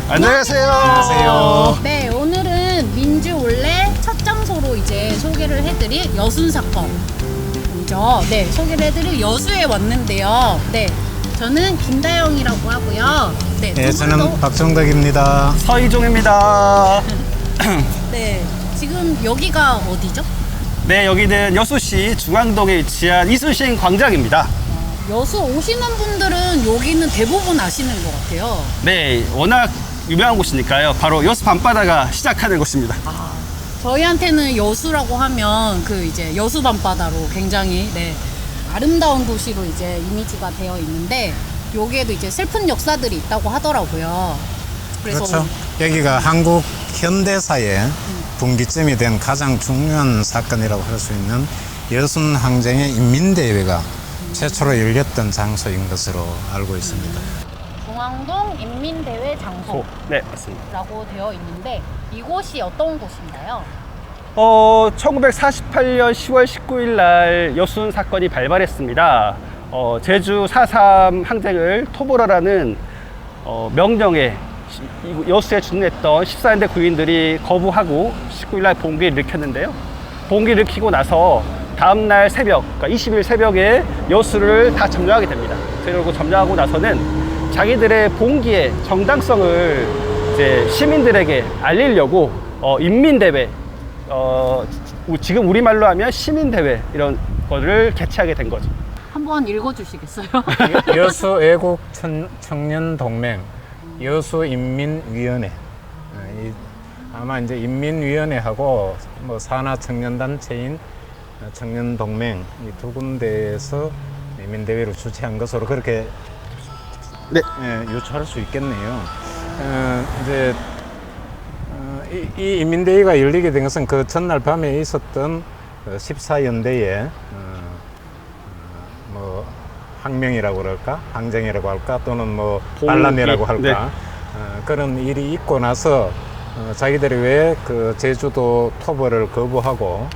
안녕하세요. 안녕하세요. 네, 오늘은 민주올레 첫 장소로 이제 소개를 해드릴 여순 사건이죠. 네, 소개를 해드릴 여수에 왔는데요. 네, 저는 김다영이라고 하고요. 네, 네, 두 저는 분도- 박정덕입니다. 서희종입니다. 네, 지금 여기가 어디죠? 네, 여기는 여수시 중앙동에 위치한 이순신 광장입니다. 여수 오시는 분들은 여기는 대부분 아시는 것 같아요. 네, 워낙 유명한 곳이니까요. 바로 여수 밤바다가 시작하는 곳입니다. 저희한테는 여수라고 하면 그 이제 여수 밤바다로 굉장히 아름다운 도시로 이제 이미지가 되어 있는데 여기에도 이제 슬픈 역사들이 있다고 하더라고요. 그래서 그렇죠. 여기가 한국 현대사의 분기점이 된 가장 중요한 사건이라고 할 수 있는 여순 항쟁의 인민대회가 최초로 열렸던 장소인 것으로 알고 있습니다. 중앙동 인민대회 장소라고 네, 맞습니다. 되어 있는데 이곳이 어떤 곳인가요? 1948년 10월 19일 날 여순 사건이 발발했습니다. 제주 4.3 항쟁을 토벌하라는 명령에 여수에 준했던 14연대 구인들이 거부하고 19일 날 봉기를 일으켰는데요. 봉기를 일으키고 나서 다음날 새벽, 그러니까 20일 새벽에 여수를 다 점령하게 됩니다. 그리고 점령하고 나서는 자기들의 봉기의 정당성을 이제 시민들에게 알리려고 인민대회, 지금 우리말로 하면 시민대회 이런 거를 개최하게 된 거죠. 한번 읽어주시겠어요? 여수 애국 청년 동맹, 여수 인민위원회. 아마 이제 인민위원회하고 뭐 산하 청년단체인 청년동맹 이 두 군데에서 인민대회를 주최한 것으로 그렇게 네. 유추할 수 있겠네요. 이 인민대회가 열리게 된 것은 그 전날 밤에 있었던 14연대의 뭐 항명이라고 그럴까, 항쟁이라고 할까, 또는 뭐 반란이라고 할까, 네. 그런 일이 있고 나서 자기들이 왜 그 제주도 토벌을 거부하고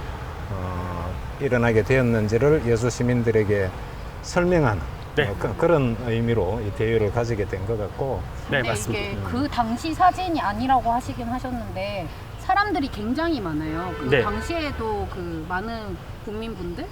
일어나게 되었는지를 여수 시민들에게 설명하는 네. 그런 의미로 이 대회를 가지게 된 것 같고. 네, 근데 맞습니다. 이게 그 당시 사진이 아니라고 하시긴 하셨는데 사람들이 굉장히 많아요. 그 네. 당시에도 그 많은 국민분들,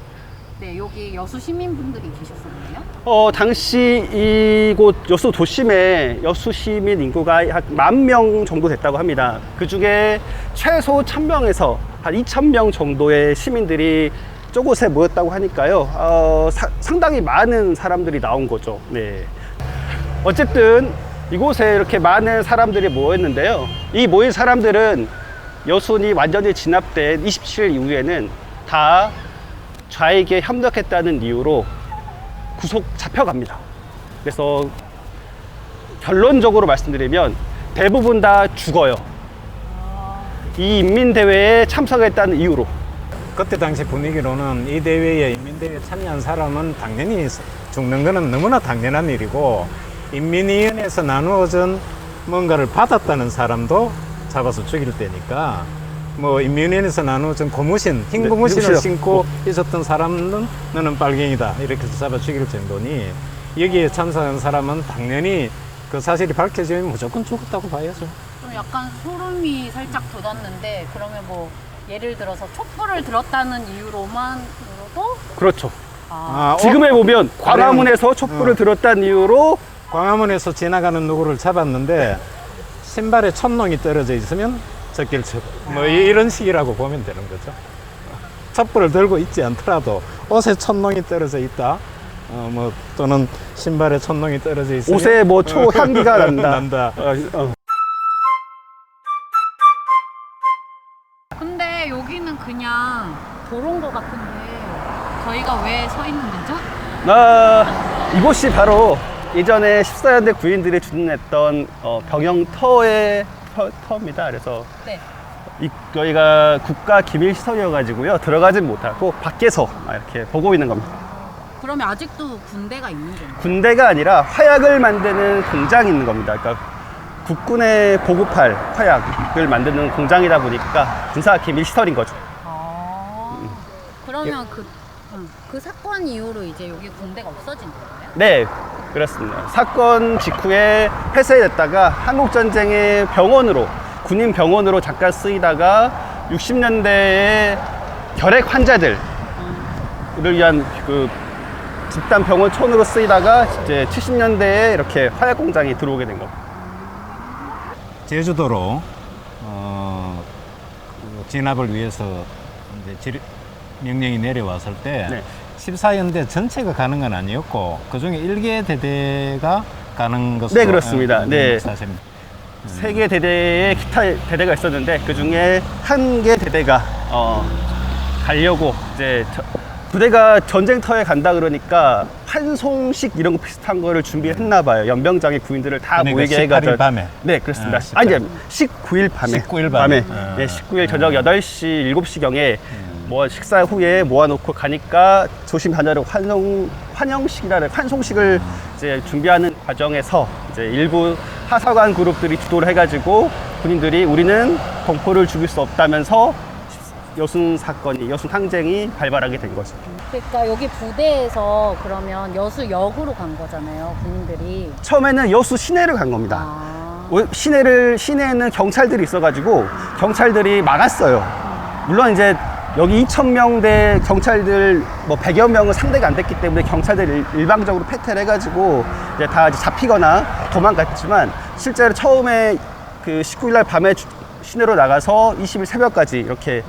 여기 여수 시민분들이 계셨었나요? 당시 이곳 여수 도심에 여수 시민 인구가 약 10,000명 정도 됐다고 합니다. 그 중에 최소 1,000명에서 한 2,000명 정도의 시민들이 저곳에 모였다고 하니까요. 상당히 많은 사람들이 나온 거죠. 네. 어쨌든 이곳에 이렇게 많은 사람들이 모였는데요. 이 모인 사람들은 여순이 완전히 진압된 27일 이후에는 다 좌익에 협력했다는 이유로 구속 잡혀갑니다. 그래서 결론적으로 말씀드리면 대부분 다 죽어요. 이 인민대회에 참석했다는 이유로. 그때 당시 분위기로는 이 대회에 인민대회에 참여한 사람은 당연히 죽는 거는 너무나 당연한 일이고, 인민위원회에서 나누어진 뭔가를 받았다는 사람도 잡아서 죽일 때니까, 뭐 인민위원회에서 나누어진 고무신, 흰 네, 고무신을 누구시요? 신고 있었던 사람은 너는 빨갱이다 이렇게 해서 잡아 죽일 정도니, 여기에 참석한 사람은 당연히 그 사실이 밝혀지면 무조건 죽었다고 봐야죠. 좀 약간 소름이 살짝 돋았는데 그러면 뭐 예를 들어서 촛불을 들었다는 이유로만으로도 그렇죠. 아, 지금에 보면 광화문에서 촛불을 들었다는 이유로 광화문에서 지나가는 누구를 잡았는데 신발에 촛농이 떨어져 있으면 적길처 뭐 이런 식이라고 보면 되는 거죠. 촛불을 들고 있지 않더라도 옷에 촛농이 떨어져 있다, 뭐 또는 신발에 촛농이 떨어져 있으면 옷에 뭐 초향기가 난다. 난다. 근데 여기는 그냥 도로인 것 같은데 저희가 왜 서 있는 거죠? 이곳이 바로 예전에 14연대 구인들이 주둔했던 병영터의 터입니다. 그래서 네. 여기가 국가 기밀 시설이어가지고요, 들어가진 못하고 밖에서 이렇게 보고 있는 겁니다. 그러면 아직도 군대가 있는 건가요? 군대가 아니라 화약을 만드는 공장이 있는 겁니다. 그러니까 국군에 보급할 화약을 만드는 공장이다 보니까 군사 기밀 시설인 거죠. 그러면 그 사건 이후로 이제 여기 군대가 없어진 거예요? 네, 그렇습니다. 사건 직후에 폐쇄됐다가 한국전쟁의 병원으로, 군인 병원으로 잠깐 쓰이다가 60년대에 결핵 환자들을 위한 그 집단 병원촌으로 쓰이다가 이제 70년대에 이렇게 화약 공장이 들어오게 된 겁니다. 제주도로 진압을 위해서 이제 명령이 내려왔을 때 네. 14연대 전체가 가는 건 아니었고 그중에 1개 대대가 가는 것으로 네, 그렇습니다. 네. 사실입니다. 세 개 대대의 기타 대대가 있었는데 그 중에 한 개 대대가 가려고 이제 부대가 전쟁터에 간다 그러니까 환송식 이런 거 비슷한 거를 준비했나 봐요. 연병장의 구인들을 다 그러니까 모이게 18일 해가지고. 밤에. 네, 그렇습니다. 아, 아니, 19일 밤에. 19일 밤에. 네, 19일 저녁 8시, 7시경에 뭐 식사 후에 모아놓고 가니까 조심 하냐고 환영식이라는 환송식을 이제 준비하는 과정에서 이제 일부 하사관 그룹들이 주도를 해가지고 군인들이 우리는 동포를 죽일 수 없다면서 여순 사건이, 여순 항쟁이 발발하게 된 거죠. 그러니까 여기 부대에서 그러면 여수역으로 간 거잖아요, 군인들이. 처음에는 여수 시내를 간 겁니다. 아. 시내에는 경찰들이 있어가지고 경찰들이 막았어요. 물론 이제 여기 2,000명대 경찰들 뭐 100여 명은 상대가 안 됐기 때문에 경찰들이 일방적으로 패퇴를 해가지고 이제 다 이제 잡히거나 도망갔지만 실제로 처음에 그 19일날 밤에 시내로 나가서 20일 새벽까지 이렇게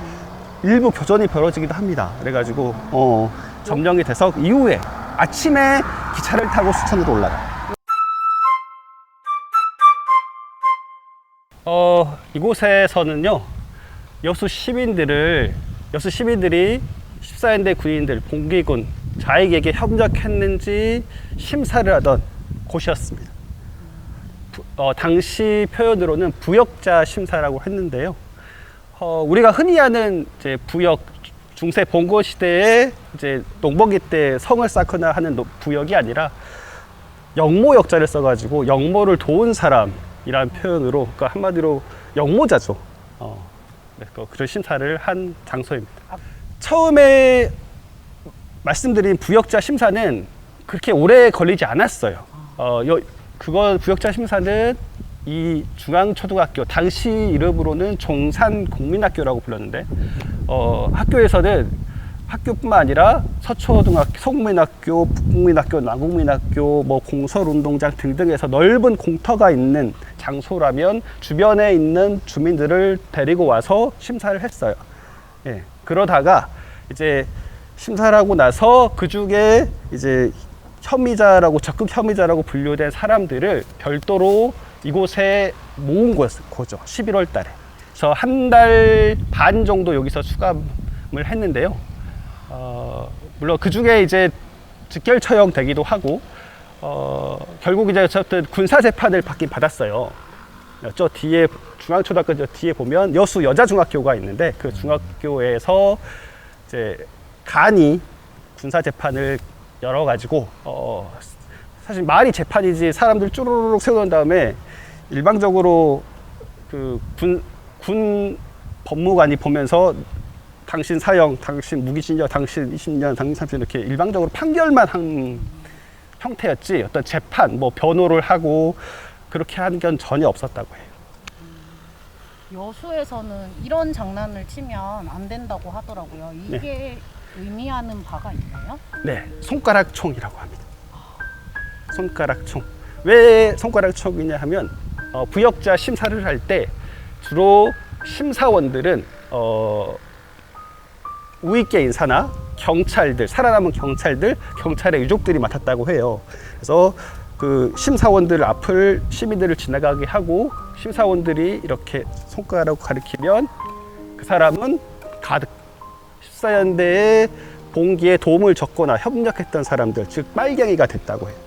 일부 교전이 벌어지기도 합니다. 그래가지고 점령이 돼서 이후에 아침에 기차를 타고 수천으로 올라가요. 이곳에서는요 여수 시민들이 14연대 군인들, 봉기군, 좌익에게 협력했는지 심사를 하던 곳이었습니다. 당시 표현으로는 부역자 심사라고 했는데요. 우리가 흔히 아는 이제 부역, 중세 봉고 시대에 이제 농번기 때 성을 쌓거나 하는 부역이 아니라 영모 역자를 써가지고 영모를 도운 사람이라는 표현으로, 그러니까 한마디로 영모자죠. 그런 심사를 한 장소입니다. 처음에 말씀드린 부역자 심사는 그렇게 오래 걸리지 않았어요. 부역자 심사는 이 중앙초등학교, 당시 이름으로는 종산국민학교라고 불렀는데, 학교에서는 학교뿐만 아니라 서초등학교, 서국민학교, 북국민학교, 남국민학교, 뭐 공설운동장 등등에서 넓은 공터가 있는 장소라면 주변에 있는 주민들을 데리고 와서 심사를 했어요. 예, 그러다가 이제 심사를 하고 나서 그 중에 이제 적극 혐의자라고 분류된 사람들을 별도로 이곳에 모은 거죠. 11월 달에. 그래서 한 달 반 정도 여기서 수감을 했는데요. 물론 그 중에 이제 직결 처형되기도 하고, 결국 이제 어쨌든 군사재판을 받긴 받았어요. 저 뒤에, 중앙초등학교 저 뒤에 보면 여수 여자중학교가 있는데 그 중학교에서 이제 간이 군사재판을 열어가지고, 사실 말이 재판이지 사람들 쭈루룩 세워놓은 다음에 일방적으로 그 군 법무관이 보면서 당신 사형, 당신 무기징역, 당신 20년, 당신 30년 이렇게 일방적으로 판결만 한 형태였지 어떤 재판, 뭐 변호를 하고 그렇게 한 건 전혀 없었다고 해요. 여수에서는 이런 장난을 치면 안 된다고 하더라고요. 이게 의미하는 바가 있나요? 네, 손가락총이라고 합니다. 손가락총. 왜 손가락총이냐 하면 부역자 심사를 할 때 주로 심사원들은 우익계 인사나 경찰들, 살아남은 경찰들, 경찰의 유족들이 맡았다고 해요. 그래서 그 심사원들 앞을 시민들을 지나가게 하고 심사원들이 이렇게 손가락으로 가리키면 그 사람은 가득 14연대의 봉기에 도움을 줬거나 협력했던 사람들, 즉 빨갱이가 됐다고 해요.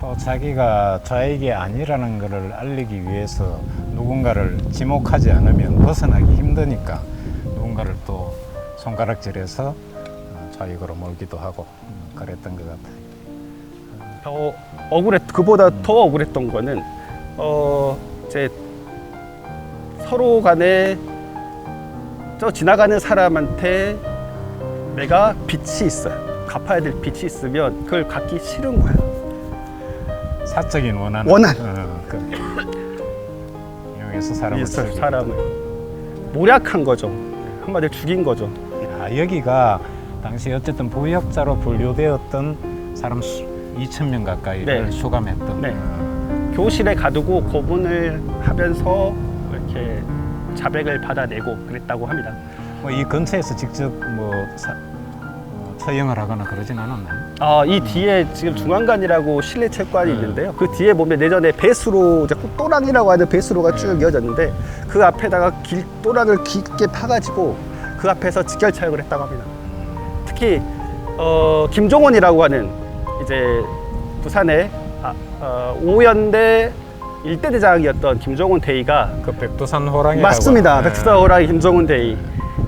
또 자기가 좌익이 아니라는 것을 알리기 위해서 누군가를 지목하지 않으면 벗어나기 힘드니까 누군가를 또 손가락질해서 좌익으로 몰기도 하고 그랬던 것 같아요. 그보다 더 억울했던 거는 이제 서로 간에 저 지나가는 사람한테 내가 빚이 있어요. 갚아야 될 빚이 있으면 그걸 갚기 싫은 거야. 사적인 원한. 이용해서 사람을 죽이고. 사람을 모략한 거죠. 한마디로 죽인 거죠. 여기가 당시 어쨌든 부역자로 분류되었던 사람 2,000명 가까이를 네. 수감했던. 네. 교실에 가두고 고문을 하면서 이렇게 자백을 받아내고 그랬다고 합니다. 뭐 이 근처에서 직접 처형을 하거나 그러진 않았나요? 이 뒤에 지금 중앙관이라고 실내 체육관이 있는데요. 그 뒤에 보면 예전에 배수로, 이제 또랑이라고 하는 배수로가 쭉 이어졌는데 그 앞에다가 또랑을 깊게 파가지고 그 앞에서 직결 처형을 했다고 합니다. 특히 김종원이라고 하는 이제 부산의 5연대 일대 대장이었던 김종원 대위가 그 백두산 호랑이라고. 맞습니다. 백두산 호랑이 김종원 대위.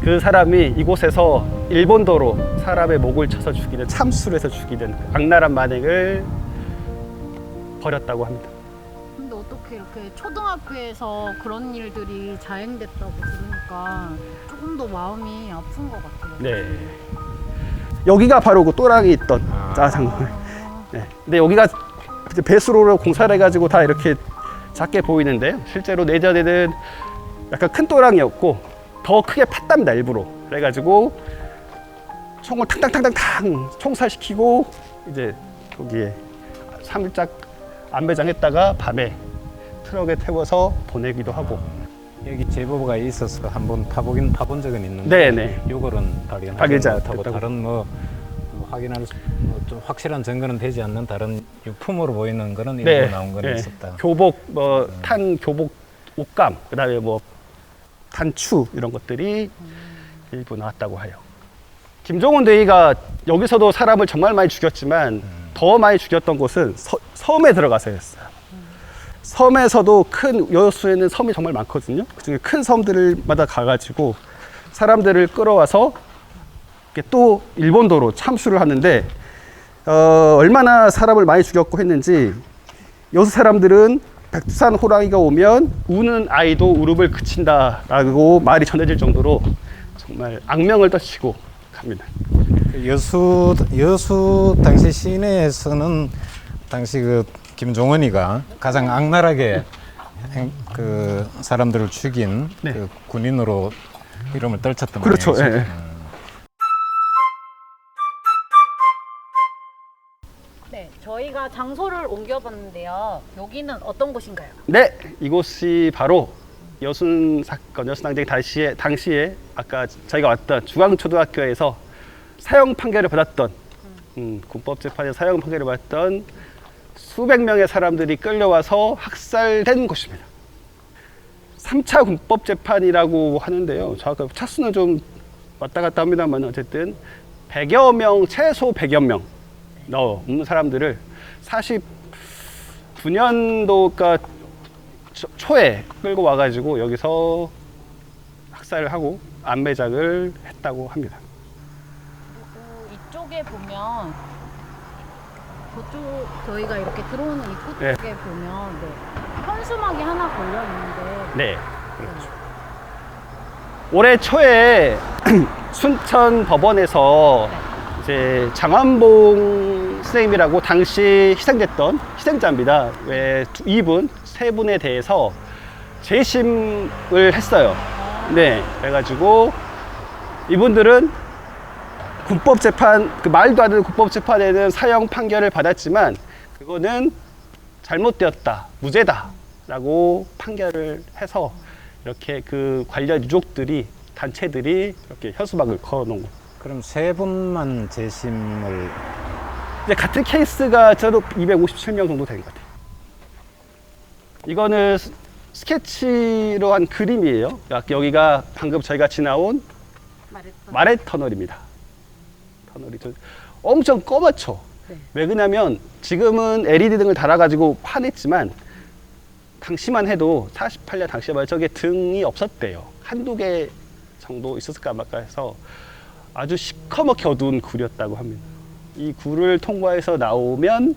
그 사람이 이곳에서 일본도로 사람의 목을 쳐서 죽이는, 참수를 해서 죽이는 악랄한 만행을 벌였다고 합니다. 근데 어떻게 이렇게 초등학교에서 그런 일들이 자행됐다고 들으니까 조금 더 마음이 아픈 것 같아요. 네. 여기가 바로 그 또랑이 있던 짜장면. 네. 근데 여기가 이제 배수로를 공사를 해가지고 다 이렇게 작게 보이는데요. 실제로 내전에는 약간 큰 또랑이었고 더 크게 팠답니다, 일부러. 그래가지고 총을 탕탕탕탕탕 총살시키고 이제 거기에 3일짝 안배장했다가 밤에 트럭에 태워서 보내기도 하고. 여기 제보가 있어서 한번 파본 적은 있는데. 네네. 요거는 발견하지 못하고 못했다고. 다른 확인할 좀 확실한 증거는 되지 않는 다른 유품으로 보이는 거는 일부 나온 거는 있었다. 교복, 탄 교복 옷감, 그다음에 단추 이런 것들이 일부 나왔다고 해요. 김종원 대위가 여기서도 사람을 정말 많이 죽였지만 더 많이 죽였던 곳은 섬에 들어가서였어요. 섬에서도 큰 여수에는 섬이 정말 많거든요. 그중에 큰 섬들마다 가가지고 사람들을 끌어와서 또 일본도로 참수를 하는데 얼마나 사람을 많이 죽였고 했는지 여수 사람들은 백두산 호랑이가 오면 우는 아이도 울음을 그친다라고 말이 전해질 정도로 정말 악명을 떨치고 갑니다. 여수 당시 시내에서는 당시 그 김종원이가 가장 악랄하게 그 사람들을 죽인 네. 그 군인으로 이름을 떨쳤던 그렇죠. 모양이죠. 예. 네, 저희가 장소를 옮겨봤는데요. 여기는 어떤 곳인가요? 네, 이곳이 바로 여순 사건, 여순항쟁 당시에 아까 저희가 왔던 중앙초등학교에서 사형 판결을 받았던 군법재판에서 사형 판결을 받았던 수백 명의 사람들이 끌려와서 학살된 곳입니다. 3차 군법재판이라고 하는데요. 정확한 차수는 좀 왔다 갔다 합니다만 어쨌든 100여 명, 최소 100여 명 넘는 사람들을 49년도가 초에 끌고 와가지고 여기서 학살을 하고 안매장을 했다고 합니다. 그리고 이쪽에 보면 저쪽 저희가 이렇게 들어오는 입구 네. 쪽에 보면 현수막이 하나 걸려 있는데 네, 그렇죠. 올해 초에 순천 법원에서 이제 장완봉 선생님이라고 당시 희생됐던 희생자입니다. 왜 이분 세 분에 대해서 재심을 했어요. 네, 그래가지고 이분들은 군법재판, 그 말도 안 되는 군법재판에는 사형 판결을 받았지만 그거는 잘못되었다, 무죄다라고 판결을 해서 이렇게 그 관련 유족들이, 단체들이 이렇게 현수막을 걸어놓은 거예요. 그럼 세 분만 재심을. 이제 같은 케이스가 저도 257명 정도 되는 것 같아요. 이거는 스케치로 한 그림이에요. 여기가 방금 저희가 지나온 마렛 터널입니다. 터널이 엄청 검었죠. 네. 왜 그러냐면 지금은 LED 등을 달아가지고 파냈지만 당시만 해도 48년 당시만 저게 등이 없었대요. 한두 개 정도 있었을까 말까 해서 아주 시커멓게 어두운 굴이었다고 합니다. 이 굴을 통과해서 나오면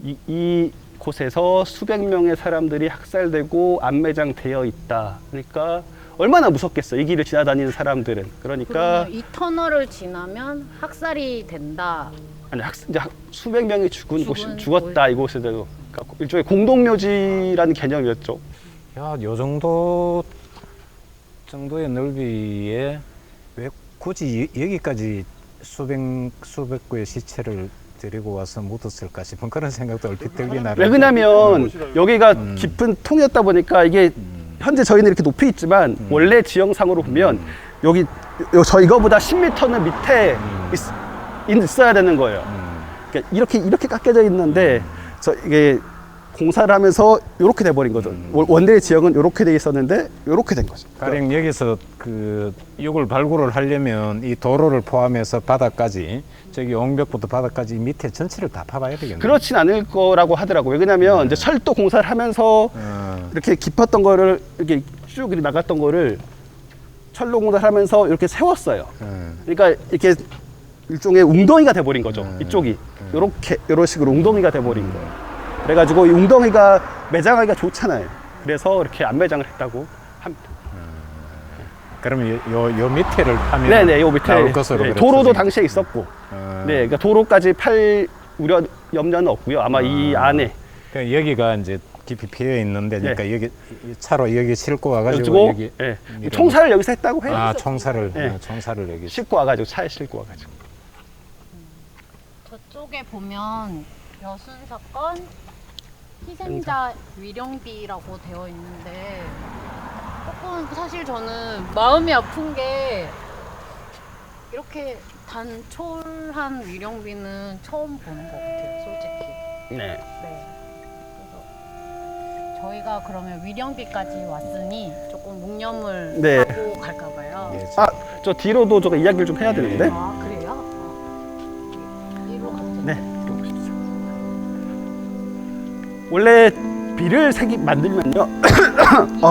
이 곳에서 수백 명의 사람들이 학살되고 안매장되어 있다. 그러니까 얼마나 무섭겠어, 이 길을 지나다니는 사람들은. 그러니까 이 터널을 지나면 학살이 된다. 아니 이제 수백 명이 죽었다 뭘. 이곳에도. 그러니까 일종의 공동묘지라는 개념이었죠. 야, 요 정도의 넓이에 왜 굳이 여기까지 수백 구의 시체를 데리고 와서 묻었을까 싶은 그런 생각도 얼핏 들긴 하는데. 왜 그러냐면 여기가 깊은 통이었다 보니까 이게 현재 저희는 이렇게 높이 있지만 원래 지형상으로 보면 여기 이거보다 10m는 밑에 있어야 되는 거예요. 그러니까 이렇게 깎여져 있는데 이게 공사를 하면서 이렇게 돼버린 거죠. 원래의 지형은 이렇게 돼 있었는데 이렇게 된 거죠. 가령 여기서 이걸 발굴을 하려면 이 도로를 포함해서 바닥까지 저기 옹벽부터 바닥까지 이 밑에 전체를 다 파봐야 되겠네요. 그렇진 않을 거라고 하더라고요. 왜냐면 이제 철도 공사를 하면서 이렇게 깊었던 거를 이렇게 쭉 나갔던 거를 철로 공사를 하면서 이렇게 세웠어요. 그러니까 이렇게 일종의 웅덩이가 돼버린 거죠. 이쪽이 이런 식으로 웅덩이가 돼버린 거예요. 그래가지고 이 웅덩이가 매장하기가 좋잖아요. 그래서 이렇게 안 매장을 했다고 합니다. 그러면 요 밑에를 파면 네네, 요 밑에 나올 것으로 그랬죠, 도로도 지금. 당시에 있었고, 네, 그러니까 도로까지 팔 우려 염려는 없고요. 아마 이 안에 그러니까 여기가 이제 깊이 피해 있는데, 그러니까 여기 차로 여기 싣고 와가지고 가지고 여기 총사를 여기서 했다고 해요. 총사를 네. 총사를 여기 싣고 와가지고 차에 싣고 와가지고. 저쪽에 보면 여순 사건 희생자 위령비라고 되어 있는데 조금 사실 저는 마음이 아픈 게 이렇게 단촐한 위령비는 처음 보는 것 같아요, 솔직히. 네. 네. 그래서 저희가 그러면 위령비까지 왔으니 조금 묵념을 네. 하고 갈까 봐요. 예, 저 뒤로도 저거 이야기를 좀 해야 되는데. 아, 그래요? 이리로 가도 되나요? 네. 들어보십시오. 원래 비를 만들면요.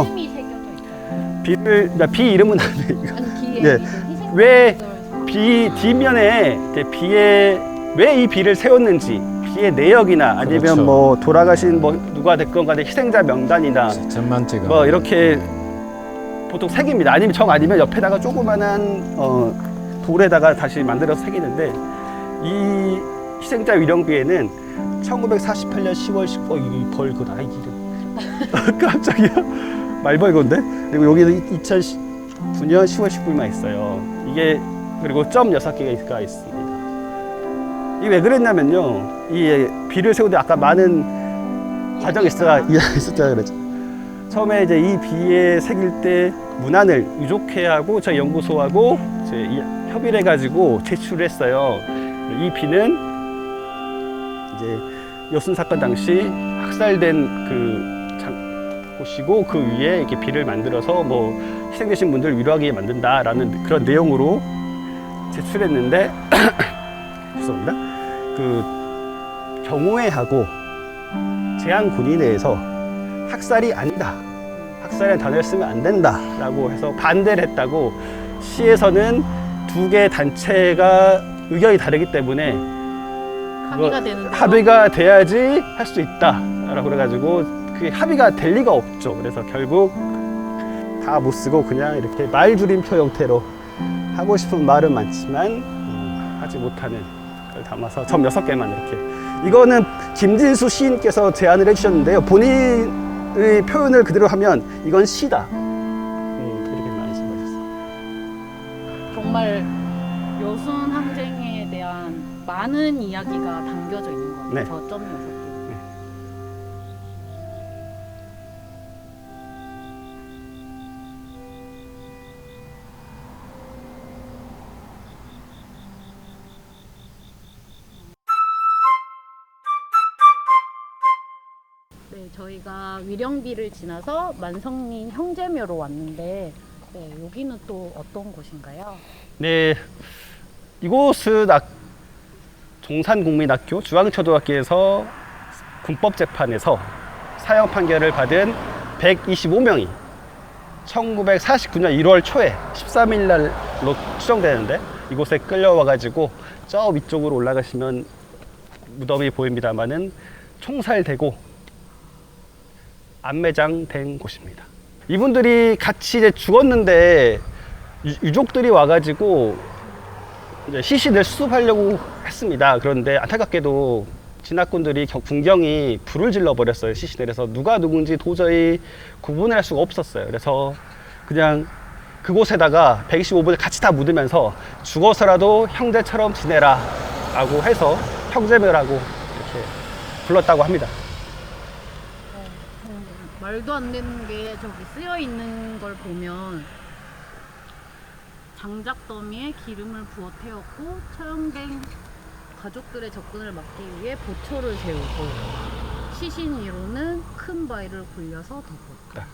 이름이 새겨져 있어요. 그러니까 비 이름은 아니에요. 아니, 뒤에 네. 희생자 왜 비 뒷면에 비에 왜 이 비를 세웠는지, 비의 내역이나 아니면 그렇죠. 뭐 돌아가신 뭐 누가 됐건 간에 희생자 명단이나 전만지가 뭐 이렇게 보통 새깁니다. 아니면 옆에다가 조그만한 돌에다가 다시 만들어서 새기는데, 이 희생자 위령비에는 1948년 10월 19일 이 벌그 나이 이름 깜짝이야, 말벌건데. 그리고 여기는 2009년 10월 19일만 있어요. 이게 그리고 점 6개가 있습니다. 이게 왜 그랬냐면요, 이 비를 세우는데 아까 많은 과정이 있었잖아요. 그랬죠. 처음에 이제 이 비에 새길 때 문안을 유족회하고 저희 연구소하고 협의를 해가지고 제출을 했어요. 이 비는 이제 여순 사건 당시 학살된 곳이고, 그 위에 이렇게 비를 만들어서 뭐 희생되신 분들 위로하기 위해 만든다라는 그런 내용으로 제출했는데 죄송합니다. 경호회하고 제한군이 내에서 학살이 아니다, 학살이라는 단어를 쓰면 안 된다라고 해서 반대를 했다고. 시에서는 두 개 단체가 의견이 다르기 때문에 합의가 돼야지 할 수 있다라고 그래가지고 그게 합의가 될 리가 없죠. 그래서 결국 다 못 쓰고 그냥 이렇게 말줄임표 형태로 하고 싶은 말은 많지만 하지 못하는 걸 담아서 점 6개만 이렇게. 이거는 김진수 시인께서 제안을 해주셨는데요. 본인의 표현을 그대로 하면 이건 시다, 이렇게 말씀하셨어요. 정말 여순 항쟁에 대한 많은 이야기가 담겨져 있는 거예요. 네. 저 점 6개. 네, 저희가 위령비를 지나서 만성린 형제묘로 왔는데, 네, 여기는 또 어떤 곳인가요? 네, 이곳은 동산국민학교 중앙초등학교에서 군법재판에서 사형 판결을 받은 125명이 1949년 1월 초에 13일 날로 추정되는데, 이곳에 끌려와가지고 저 위쪽으로 올라가시면 무덤이 보입니다만은 총살되고 안매장된 곳입니다. 이분들이 같이 이제 죽었는데 유족들이 와가지고 이제 시신을 수습하려고 했습니다. 그런데 안타깝게도 진압군들이 군경이 불을 질러버렸어요. 시신들에서 누가 누군지 도저히 구분을 할 수가 없었어요. 그래서 그냥 그곳에다가 125분을 같이 다 묻으면서 죽어서라도 형제처럼 지내라 라고 해서 형제묘라고 이렇게 불렀다고 합니다. 말도 안 되는 게 저기 쓰여 있는 걸 보면 장작 더미에 기름을 부어 태웠고 처형된 가족들의 접근을 막기 위해 보초를 세우고 시신 위로는 큰 바위를 굴려서 덮었다.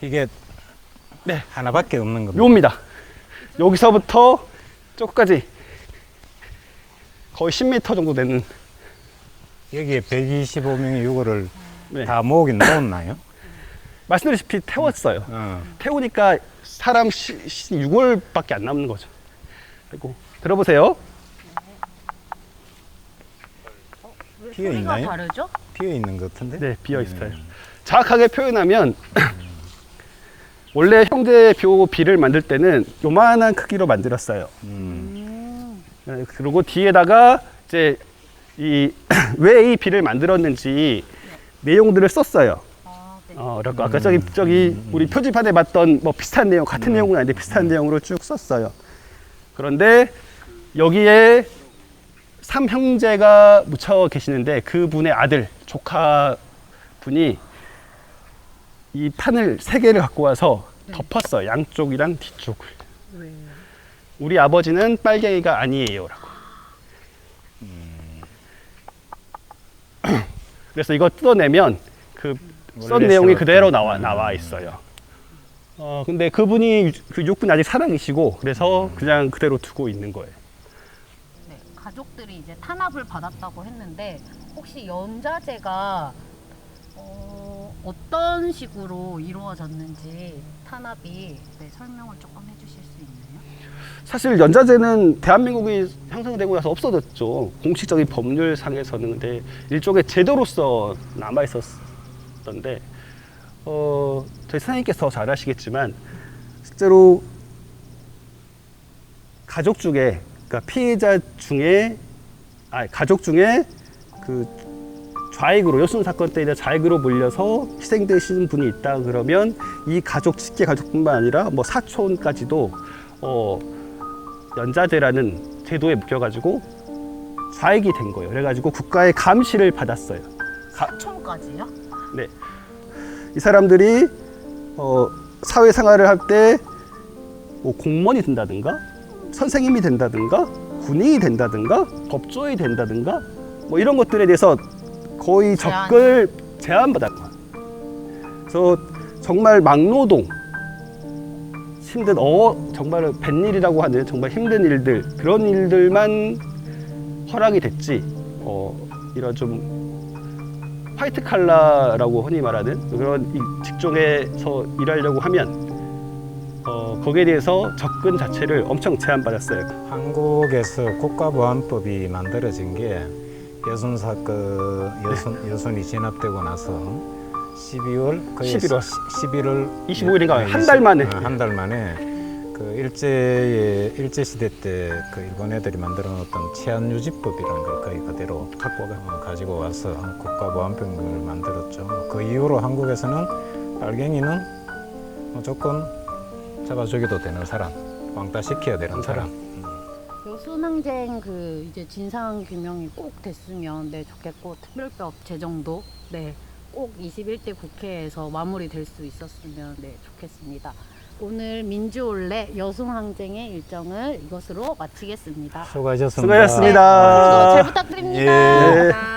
이게 네, 하나밖에 없는 겁니다. 요입니다. 여기서부터 저기까지 거의 10m 정도 되는. 여기에 125명의 유골을 네. 다 모으긴 넣었나요? 말씀드렸다시피 태웠어요. 태우니까 사람 6월밖에 안 남는 거죠. 그리고 들어보세요. 비어 있나요? 다르죠? 비어 있는 것 같은데? 네, 비어 있어요. 정확하게 표현하면 원래 형제묘 비를 만들 때는 요만한 크기로 만들었어요. 네, 그리고 뒤에다가 이제 이 왜 이 비를 만들었는지 내용들을 썼어요. 그래서 아까 저기 우리 표지판에 봤던 뭐 비슷한 내용, 같은 내용은 아닌데 비슷한 내용으로 쭉 썼어요. 그런데 여기에 3형제가 묻혀 계시는데 그분의 아들, 조카 분이 이 판을 3개를 갖고 와서 덮었어요. 양쪽이랑 뒤쪽을. 왜? 우리 아버지는 빨갱이가 아니에요 라고. 그래서 이거 뜯어내면 그 썬 내용이 그대로 나와 있어요. 근데 그분이 그 육군이 아직 살아계시고 그래서 그냥 그대로 두고 있는 거예요. 네, 가족들이 이제 탄압을 받았다고 했는데 혹시 연자제가 어떤 식으로 이루어졌는지 탄압이 설명을 조금 해주실 수 있나요? 사실 연자제는 대한민국이 형성되고 나서 없어졌죠. 공식적인 법률상에서는. 근데 일종의 제도로서 남아 있었던데 저희 선생님께서 잘 아시겠지만 실제로 가족 중에, 그러니까 피해자 중에 가족 중에 그 좌익으로, 여순 사건 때 이제 좌익으로 몰려서 희생되신 분이 있다 그러면 이 가족, 직계 가족뿐만 아니라 뭐 사촌까지도 연자제라는 제도에 묶여가지고 좌익이 된 거예요. 그래가지고 국가의 감시를 받았어요. 사촌까지요? 네. 이 사람들이 사회생활을 할 때 뭐 공무원이 된다든가 선생님이 된다든가 군인이 된다든가 법조인이 된다든가 뭐 이런 것들에 대해서 거의 접근을 제한받았고, 그래서 정말 막노동, 힘든 정말 뱃일이라고 하는 정말 힘든 일들, 그런 일들만 허락이 됐지 이런 좀 화이트 칼라라고 흔히 말하는 그런 이 직종에서 일하려고 하면 거기에 대해서 접근 자체를 엄청 제한받았어요. 한국에서 국가보안법이 만들어진 게 여순이 진압되고 나서 12월 거의 11월 25일인가 한 달 만에. 한 달 만에 그 일제 시대 때 그 일본 애들이 만들어 놓았던 치안유지법이라는 걸 거의 그대로 가지고 와서 국가보안법을 만들었죠. 그 이후로 한국에서는 빨갱이는 무조건 잡아 죽여도 되는 사람, 왕따 시켜야 되는 사람. 여순항쟁 이제 진상 규명이 꼭 됐으면 좋겠고, 특별법 제정도 꼭 21대 국회에서 마무리될 수 있었으면 좋겠습니다. 오늘 민주올레 여순항쟁의 일정을 이것으로 마치겠습니다. 수고하셨습니다. 수고하셨습니다. 앞으로도 잘 부탁드립니다. 예. 아.